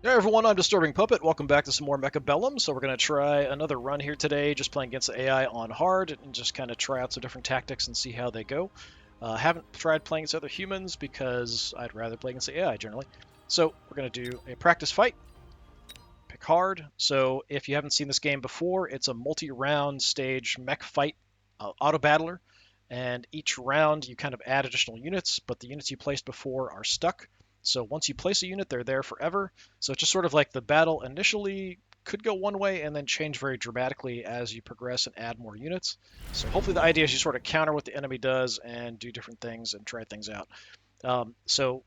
Hey everyone, I'm DisturbingPuppet. Welcome back to some more Mechabellum. So we're going to try another run here today, just playing against the AI on hard, and just kind of try out some different tactics and see how they go. Haven't tried playing against other humans because I'd rather play against the AI generally. So we're going to do a practice fight. Pick hard. So if you haven't seen this game before, it's a multi-round stage mech fight auto battler. And each round you kind of add additional units, but the units you placed before are stuck. So once you place a unit, they're there forever. So it's just sort of like the battle initially could go one way and then change very dramatically as you progress and add more units. So hopefully the idea is you sort of counter what the enemy does and do different things and try things out. So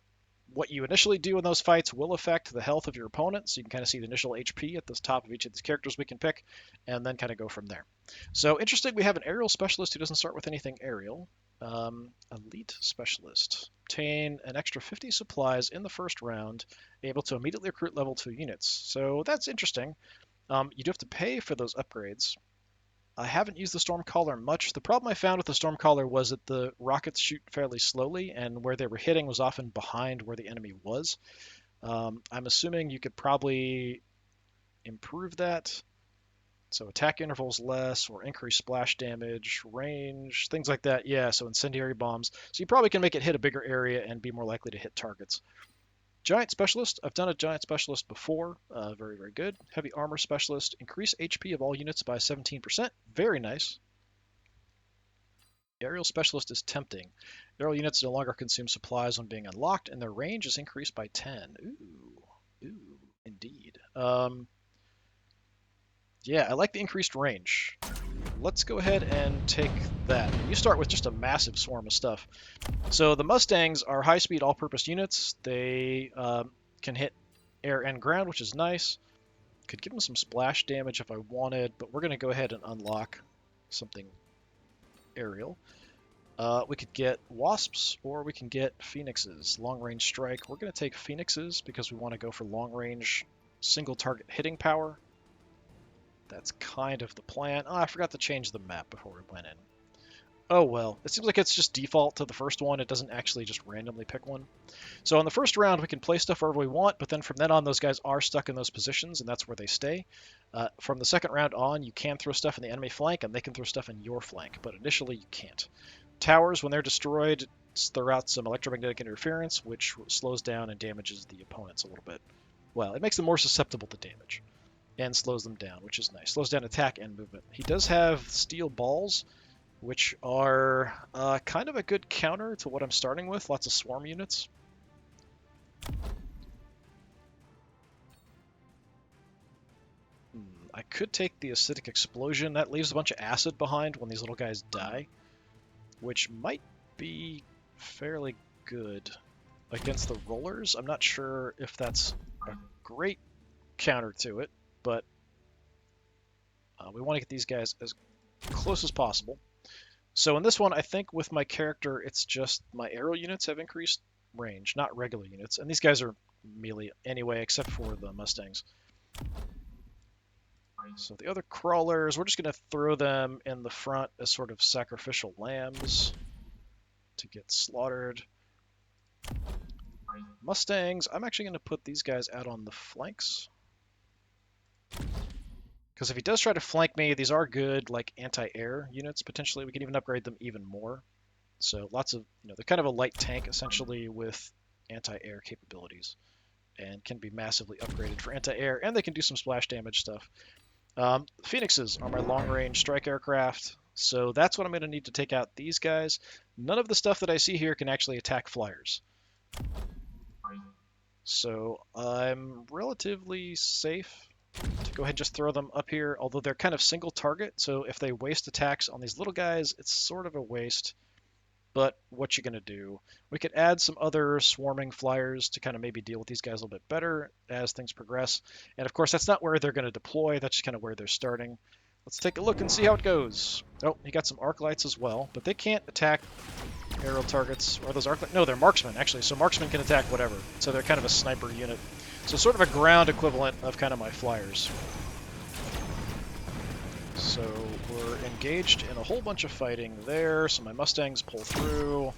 what you initially do in those fights will affect the health of your opponent. So you can kind of see the initial HP at the top of each of these characters we can pick, and then kind of go from there. So interesting, we have an aerial specialist who doesn't start with anything aerial. Elite specialist. Obtain an extra 50 supplies in the first round, able to immediately recruit level 2 units. So that's interesting. You do have to pay for those upgrades. I haven't used the Stormcaller much. The problem I found with the Stormcaller was that the rockets shoot fairly slowly, and where they were hitting was often behind where the enemy was. I'm assuming you could probably improve that. So attack intervals less, or increase splash damage, range, things like that. Yeah, so incendiary bombs. So you probably can make it hit a bigger area and be more likely to hit targets. Giant Specialist. I've done a Giant Specialist before. Very, very good. Heavy Armor Specialist. Increase HP of all units by 17%. Very nice. Aerial Specialist is tempting. Aerial units no longer consume supplies when being unlocked, and their range is increased by 10. Ooh, indeed. Yeah, I like the increased range. Let's go ahead and take that. You start with just a massive swarm of stuff. So the Mustangs are high-speed all-purpose units. They can hit air and ground, which is nice. Could give them some splash damage if I wanted, but we're going to go ahead and unlock something aerial. We could get Wasps, or we can get Phoenixes. Long-range strike. We're going to take Phoenixes because we want to go for long-range single-target hitting power. That's kind of the plan. Oh, I forgot to change the map before we went in. Oh well, it seems like it's just default to the first one. It doesn't actually just randomly pick one. So in the first round, we can place stuff wherever we want, but then from then on, those guys are stuck in those positions, and that's where they stay. From the second round on, you can throw stuff in the enemy flank, and they can throw stuff in your flank, but initially you can't. Towers, when they're destroyed, throw out some electromagnetic interference, which slows down and damages the opponents a little bit. Well, it makes them more susceptible to damage. And slows them down, which is nice. Slows down attack and movement. He does have steel balls, which are kind of a good counter to what I'm starting with. Lots of swarm units. I could take the acidic explosion. That leaves a bunch of acid behind when these little guys die, which might be fairly good against the rollers. I'm not sure if that's a great counter to it, but we want to get these guys as close as possible. So in this one, I think with my character, it's just my aerial units have increased range, not regular units. And these guys are melee anyway, except for the Mustangs. So the other crawlers, we're just going to throw them in the front as sort of sacrificial lambs to get slaughtered. Mustangs, I'm actually going to put these guys out on the flanks. Because if he does try to flank me, these are good, like, anti-air units, potentially. We can even upgrade them even more. So lots of, they're kind of a light tank, essentially, with anti-air capabilities. And can be massively upgraded for anti-air, and they can do some splash damage stuff. Phoenixes are my long-range strike aircraft, so that's what I'm going to need to take out these guys. None of the stuff that I see here can actually attack flyers. So I'm relatively safe to go ahead and just throw them up here, although they're kind of single target, so if they waste attacks on these little guys, it's sort of a waste. But what you gonna do? We could add some other swarming flyers to kind of maybe deal with these guys a little bit better as things progress. And of course, that's not where they're going to deploy, that's just kind of where they're starting. Let's take a look and see how it goes. Oh, he got some arc lights as well, but they can't attack aerial targets. Or those arc lights? No, they're marksmen, actually, so marksmen can attack whatever. So they're kind of a sniper unit. So sort of a ground equivalent of kind of my flyers. So we're engaged in a whole bunch of fighting there. So my Mustangs pull through.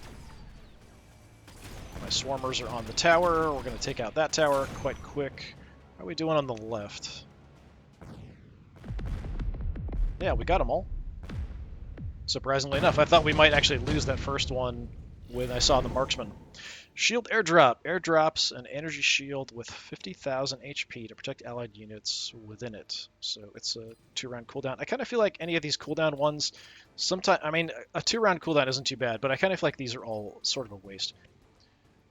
My swarmers are on the tower. We're going to take out that tower quite quick. How are we doing on the left? Yeah, we got them all. Surprisingly enough, I thought we might actually lose that first one when I saw the marksman. Shield airdrop. Airdrops an energy shield with 50,000 HP to protect allied units within it. So it's a 2-round cooldown. I kind of feel like any of these cooldown ones, sometimes, I mean, a 2-round cooldown isn't too bad, but I kind of feel like these are all sort of a waste.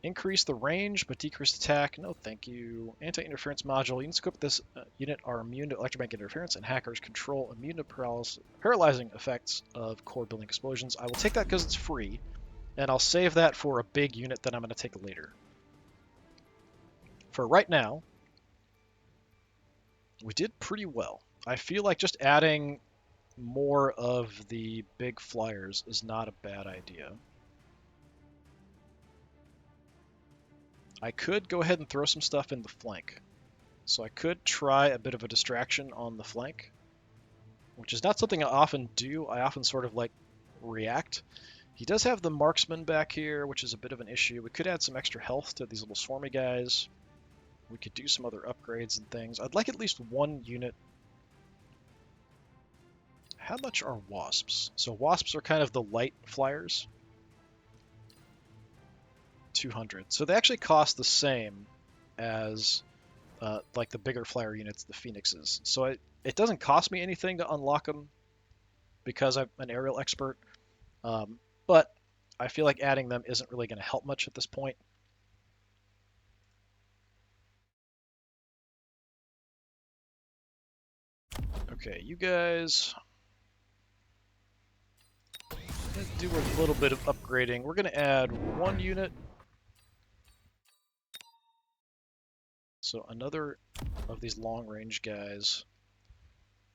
Increase the range, but decrease attack. No, thank you. Anti-interference module. Units equipped with this unit are immune to electromagnetic interference, and hackers control immune to paralyzing effects of core building explosions. I will take that because it's free, and I'll save that for a big unit that I'm going to take later. For right now, we did pretty well. I feel like just adding more of the big flyers is not a bad idea. I could go ahead and throw some stuff in the flank. So I could try a bit of a distraction on the flank, which is not something I often do. I often sort of like react. He does have the marksman back here, which is a bit of an issue. We could add some extra health to these little swarmy guys. We could do some other upgrades and things. I'd like at least one unit. How much are wasps? So wasps are kind of the light flyers. 200. So they actually cost the same as like the bigger flyer units, the phoenixes. So it doesn't cost me anything to unlock them because I'm an aerial expert. But I feel like adding them isn't really going to help much at this point. Okay, you guys let's do a little bit of upgrading. We're going to add one unit. So another of these long-range guys.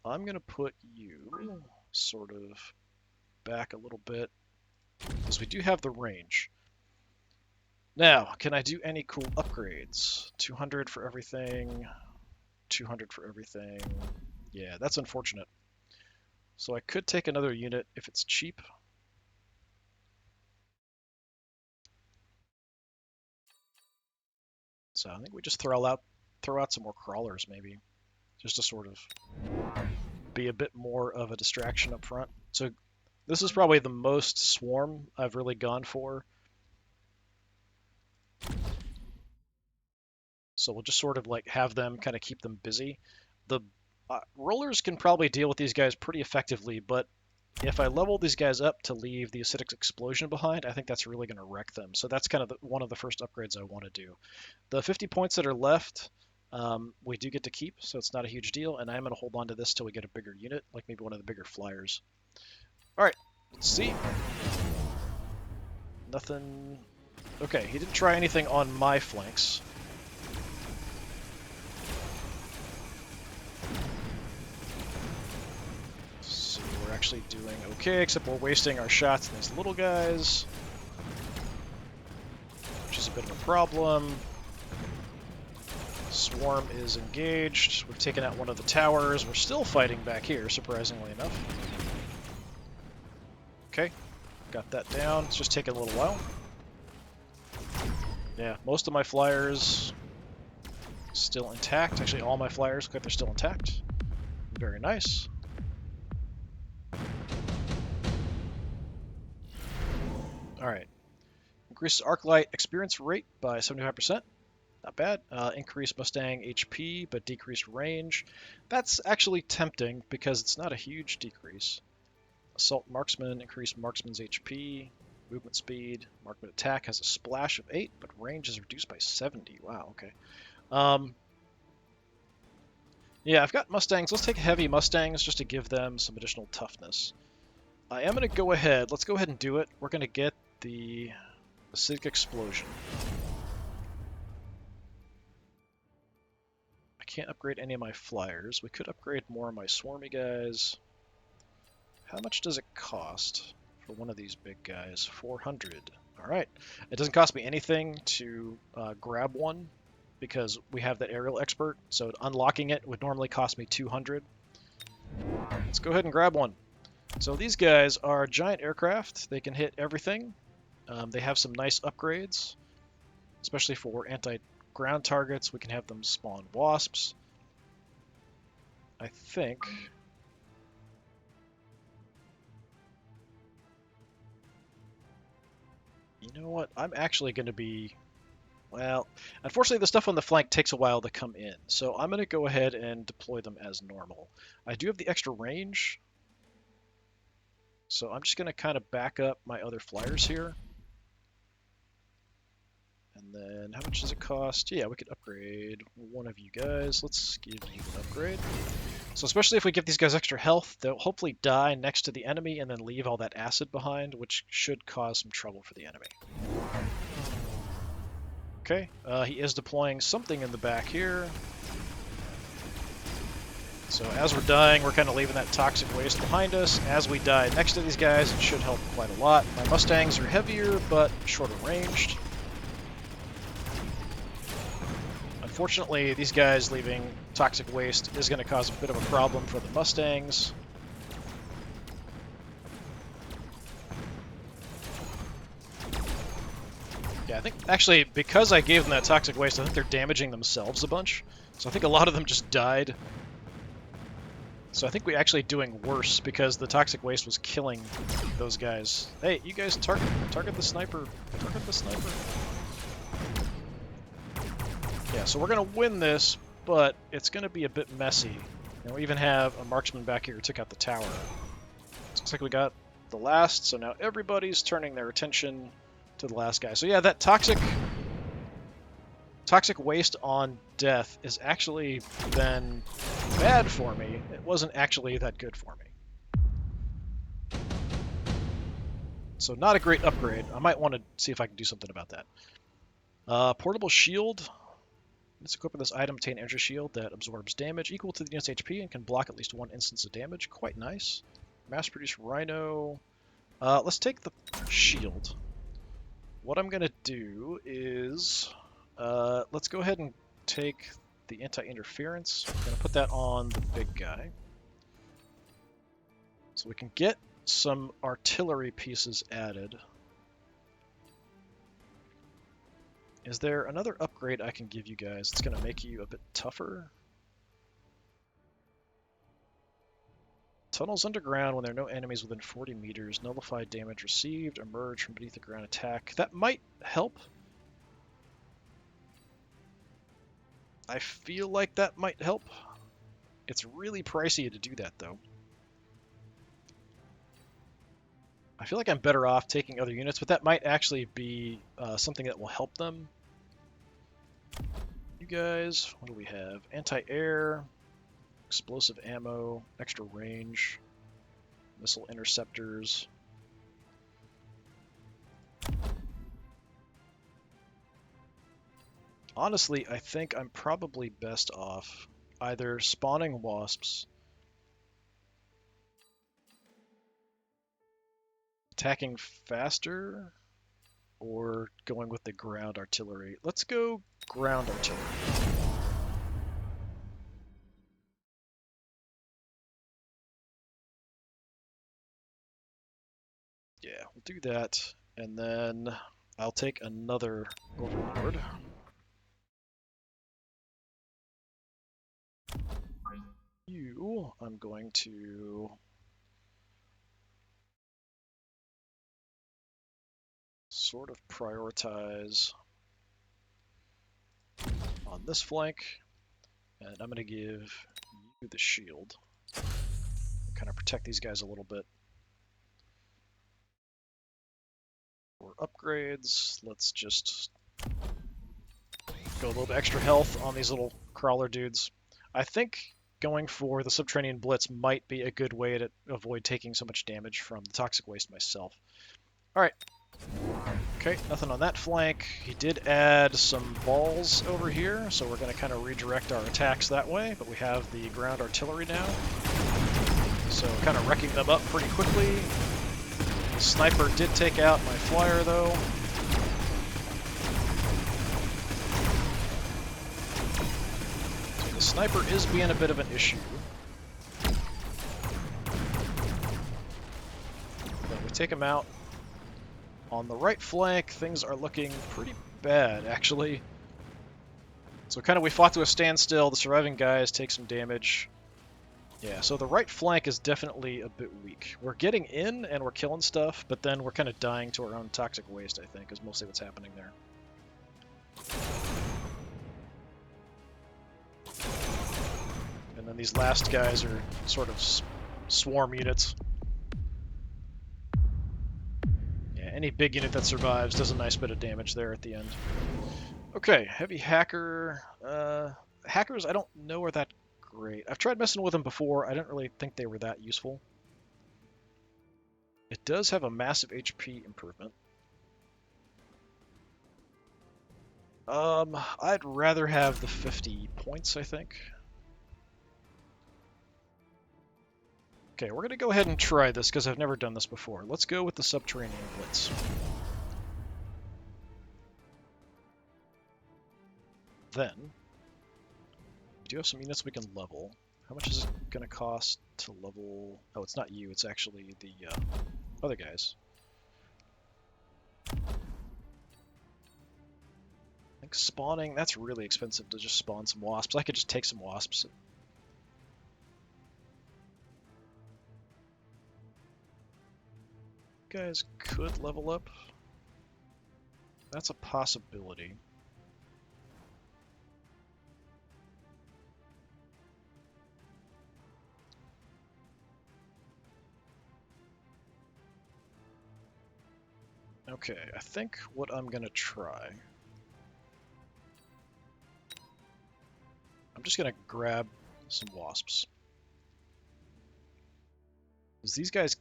I'm going to put you sort of back a little bit because we do have the range. Now, can I do any cool upgrades? 200 for everything, 200 for everything. Yeah, that's unfortunate. So I could take another unit if it's cheap. So I think we just throw out some more crawlers maybe, just to sort of be a bit more of a distraction up front. So this is probably the most swarm I've really gone for. So we'll just sort of like have them kind of keep them busy. The rollers can probably deal with these guys pretty effectively, but if I level these guys up to leave the acidic explosion behind, I think that's really going to wreck them. So that's kind of one of the first upgrades I want to do. The 50 points that are left, we do get to keep, so it's not a huge deal, and I'm going to hold on to this till we get a bigger unit, like maybe one of the bigger flyers. All right, let's see. Nothing. Okay, he didn't try anything on my flanks. Actually doing okay, except we're wasting our shots on these little guys, which is a bit of a problem. Swarm is engaged. We've taken out one of the towers. We're still fighting back here, surprisingly enough. Okay, got that down. It's just taking a little while. Yeah, most of my flyers still intact. Actually, all my flyers look like they're still intact. Very nice. Alright. Increase arc light experience rate by 75%. Not bad. Increase Mustang HP, but decrease range. That's actually tempting because it's not a huge decrease. Assault Marksman, increase Marksman's HP. Movement speed. Marksman attack has a splash of 8, but range is reduced by 70. Wow, okay. Yeah, I've got Mustangs. Let's take heavy Mustangs just to give them some additional toughness. I am going to go ahead. Let's go ahead and do it. We're going to get the acidic explosion. I can't upgrade any of my flyers. We could upgrade more of my swarmy guys. How much does it cost for one of these big guys? 400. Alright. It doesn't cost me anything to grab one because we have that aerial expert, so unlocking it would normally cost me 200. Let's go ahead and grab one. So these guys are giant aircraft. They can hit everything. They have some nice upgrades, especially for ground targets, we can have them spawn wasps. I think... You know what? I'm actually going to be... Well, unfortunately the stuff on the flank takes a while to come in, so I'm going to go ahead and deploy them as normal. I do have the extra range, so I'm just going to kind of back up my other flyers here. And then how much does it cost? Yeah, we could upgrade one of you guys. Let's give you an upgrade. So especially if we give these guys extra health, they'll hopefully die next to the enemy and then leave all that acid behind, which should cause some trouble for the enemy. Okay, he is deploying something in the back here. So as we're dying, we're kind of leaving that toxic waste behind us. As we die next to these guys, it should help quite a lot. My Mustangs are heavier, but shorter ranged. Unfortunately, these guys leaving toxic waste is going to cause a bit of a problem for the Mustangs. Yeah, I think, actually, because I gave them that toxic waste, I think they're damaging themselves a bunch. So I think a lot of them just died. So I think we're actually doing worse because the toxic waste was killing those guys. Hey, you guys target the sniper. Target the sniper. Yeah, so we're going to win this, but it's going to be a bit messy. And we even have a marksman back here who took out the tower. So looks like we got the last, so now everybody's turning their attention to the last guy. So yeah, that toxic waste on death has actually been bad for me. It wasn't actually that good for me. So not a great upgrade. I might want to see if I can do something about that. Portable shield. Let's equip this item, obtain energy shield that absorbs damage equal to the unit's HP and can block at least one instance of damage. Quite nice. Mass-produced rhino. Let's take the shield. What I'm going to do is, let's go ahead and take the anti-interference. I'm going to put that on the big guy. So we can get some artillery pieces added. Is there another upgrade I can give you guys that's going to make you a bit tougher? Tunnels underground when there are no enemies within 40 meters. Nullify damage received. Emerge from beneath the ground attack. That might help. I feel like that might help. It's really pricey to do that, though. I feel like I'm better off taking other units, but that might actually be something that will help them. You guys, what do we have? Anti-air. Explosive ammo, extra range, missile interceptors. Honestly, I think I'm probably best off either spawning wasps, attacking faster, or going with the ground artillery. Let's go ground artillery. Yeah, we'll do that, and then I'll take another overlord. You, I'm going to sort of prioritize on this flank, and I'm going to give you the shield. Kind of protect these guys a little bit. For upgrades, let's just go a little bit extra health on these little crawler dudes. I think going for the Subterranean Blitz might be a good way to avoid taking so much damage from the toxic waste myself. Alright. Okay, nothing on that flank. He did add some balls over here, so we're going to kind of redirect our attacks that way, but we have the ground artillery now. So kind of wrecking them up pretty quickly. The sniper did take out my flyer, though. So the sniper is being a bit of an issue. But we take him out. On the right flank, things are looking pretty bad, actually. So kind of we fought to a standstill. The surviving guys take some damage. Yeah, so the right flank is definitely a bit weak. We're getting in and we're killing stuff, but then we're kind of dying to our own toxic waste, I think, is mostly what's happening there. And then these last guys are sort of swarm units. Yeah, any big unit that survives does a nice bit of damage there at the end. Okay, heavy hacker. Hackers, I don't know are that great. I've tried messing with them before. I didn't really think they were that useful. It does have a massive HP improvement. I'd rather have the 50 points, I think. Okay, we're going to go ahead and try this because I've never done this before. Let's go with the Subterranean Blitz. Then, we do have some units we can level. How much is it going to cost to level... Oh, it's not you, it's actually the other guys. I think spawning, that's really expensive to just spawn some wasps. I could just take some wasps. You guys could level up. That's a possibility. Okay, I think what I'm gonna try... I'm just gonna grab some wasps. Because these guys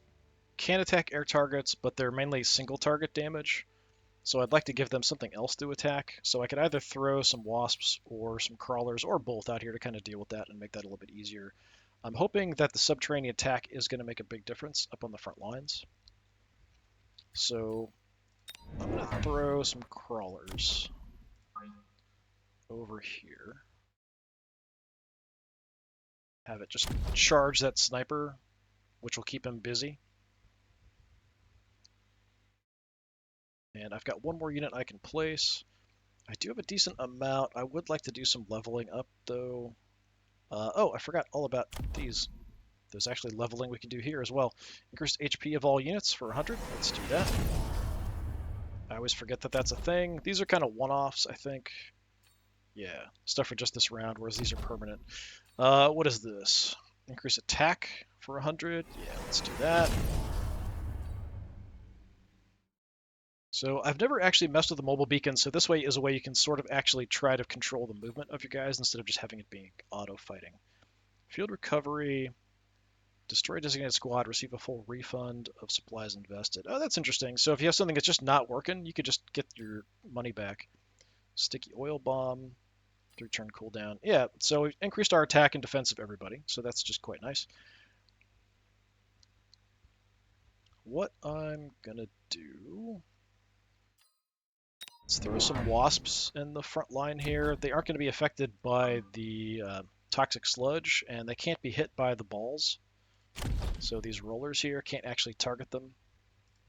can attack air targets, but they're mainly single target damage. So I'd like to give them something else to attack. So I could either throw some wasps or some crawlers or both out here to kind of deal with that and make that a little bit easier. I'm hoping that the subterranean attack is going to make a big difference up on the front lines. So I'm going to throw some crawlers over here. Have it just charge that sniper, which will keep him busy. And I've got one more unit I can place. I do have a decent amount. I would like to do some leveling up, though. Oh, I forgot all about these. There's actually leveling we can do here as well. Increased HP of all units for 100. Let's do that. I always forget that that's a thing. These are kind of one-offs, I think. Yeah, stuff for just this round, whereas these are permanent. What is this? Increase attack for 100. Yeah, let's do that. So I've never actually messed with the mobile beacon, so this way is a way you can sort of actually try to control the movement of your guys instead of just having it being auto-fighting. Field recovery, destroy designated squad, receive a full refund of supplies invested. Oh, that's interesting. So if you have something that's just not working, you could just get your money back. Sticky oil bomb, 3-turn cooldown. Yeah, so we've increased our attack and defense of everybody, so that's just quite nice. What I'm gonna do... Let's throw some wasps in the front line here. They aren't going to be affected by the toxic sludge, and they can't be hit by the balls. So these rollers here can't actually target them.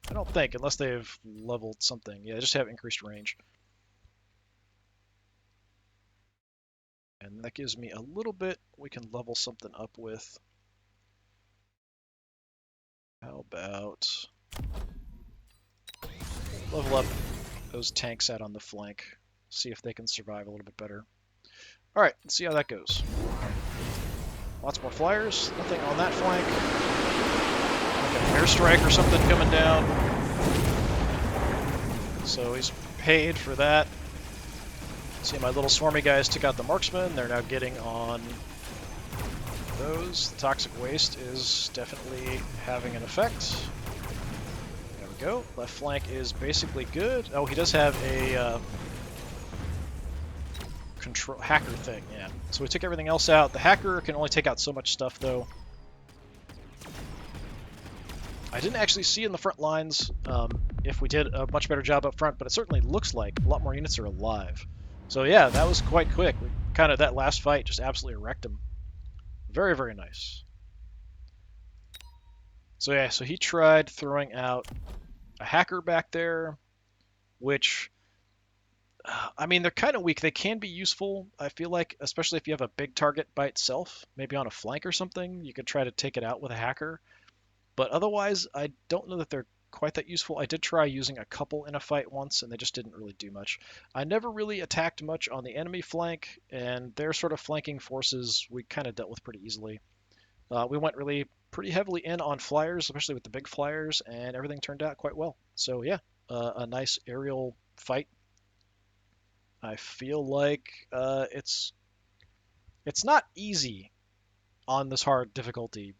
I don't think, unless they've leveled something. Yeah, they just have increased range. And that gives me a little bit we can level something up with. How about level up those tanks out on the flank. See if they can survive a little bit better. Alright, let's see how that goes. Lots more flyers. Nothing on that flank. Like an airstrike or something coming down. So he's paid for that. See, my little swarmy guys took out the marksman. They're now getting on those. The toxic waste is definitely having an effect. There we go. Left flank is basically good. Oh, he does have a control hacker thing, yeah. So we took everything else out. The hacker can only take out so much stuff, though. I didn't actually see in the front lines if we did a much better job up front, but it certainly looks like a lot more units are alive. So yeah, that was quite quick. We kind of, that last fight just absolutely wrecked him. Very, very nice. So yeah, so he tried throwing out a hacker back there, which I mean, they're kind of weak. They can be useful, I feel like, especially if you have a big target by itself, maybe on a flank or something. You could try to take it out with a hacker. But otherwise, I don't know that they're quite that useful. I did try using a couple in a fight once, and they just didn't really do much. I never really attacked much on the enemy flank, and their sort of flanking forces we kind of dealt with pretty easily. We went really pretty heavily in on flyers, especially with the big flyers, and everything turned out quite well. So yeah, a nice aerial fight. I feel like it's not easy on this hard difficulty,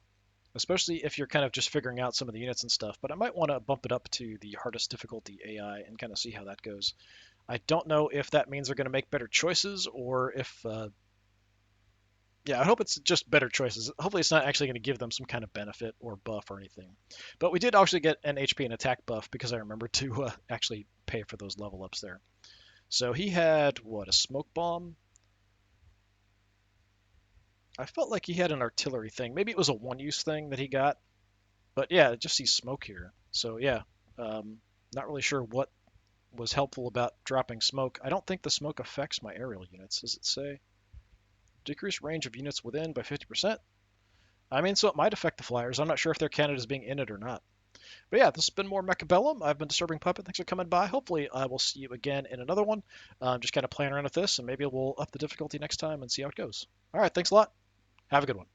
especially if you're kind of just figuring out some of the units and stuff. But I might want to bump it up to the hardest difficulty AI and kind of see how that goes. I don't know if that means they're going to make better choices or if, yeah, I hope it's just better choices. Hopefully, it's not actually going to give them some kind of benefit or buff or anything. But we did actually get an HP and attack buff because I remembered to actually pay for those level ups there. So he had, what, a smoke bomb? I felt like he had an artillery thing. Maybe it was a one-use thing that he got. But yeah, just see smoke here. So yeah, not really sure what was helpful about dropping smoke. I don't think the smoke affects my aerial units. Does it say? Decrease range of units within by 50%? I mean, so it might affect the flyers. I'm not sure if their cannon is being in it or not. But yeah, this has been more Mechabellum. I've been Disturbing Puppet. Thanks for coming by. Hopefully, I will see you again in another one. Just kind of playing around with this, and maybe we'll up the difficulty next time and see how it goes. All right, thanks a lot. Have a good one.